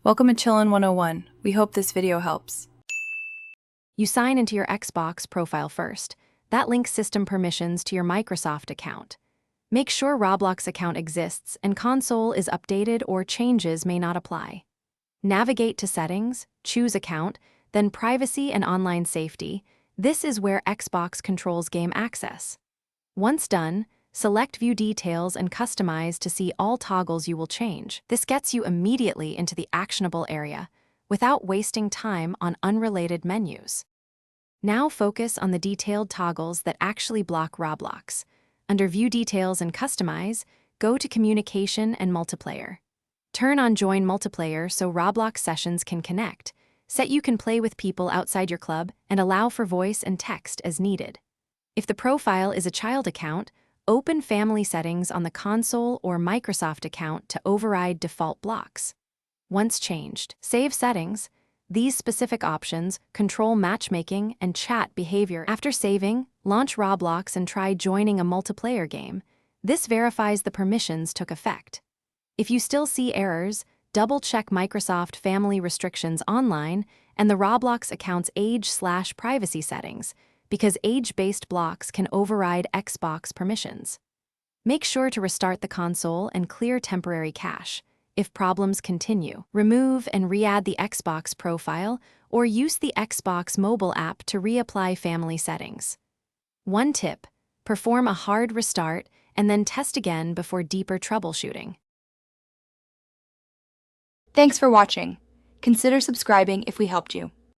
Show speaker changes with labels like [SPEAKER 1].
[SPEAKER 1] Welcome to Chillin' 101. We hope this video helps.
[SPEAKER 2] You sign into your Xbox profile first. That links system permissions to your Microsoft account. Make sure Roblox account exists and console is updated or changes may not apply. Navigate to Settings, choose Account, then Privacy and Online Safety. This is where Xbox controls game access. Once done, select View Details and Customize to see all toggles you will change. This gets you immediately into the actionable area, without wasting time on unrelated menus. Now focus on the detailed toggles that actually block Roblox. Under View Details and Customize, go to Communication and Multiplayer. Turn on Join Multiplayer so Roblox sessions can connect. Set you can play with people outside your club and allow for voice and text as needed. If the profile is a child account, open Family Settings on the console or Microsoft account to override default blocks. Once changed, save settings. These specific options control matchmaking and chat behavior. After saving, launch Roblox and try joining a multiplayer game. This verifies the permissions took effect. If you still see errors, double-check Microsoft Family restrictions online and the Roblox account's age/privacy settings, because age-based blocks can override Xbox permissions. Make sure to restart the console and clear temporary cache. If problems continue, remove and re-add the Xbox profile or use the Xbox mobile app to reapply family settings. One tip: perform a hard restart and then test again before deeper troubleshooting.
[SPEAKER 3] Thanks for watching. Consider subscribing if we helped you.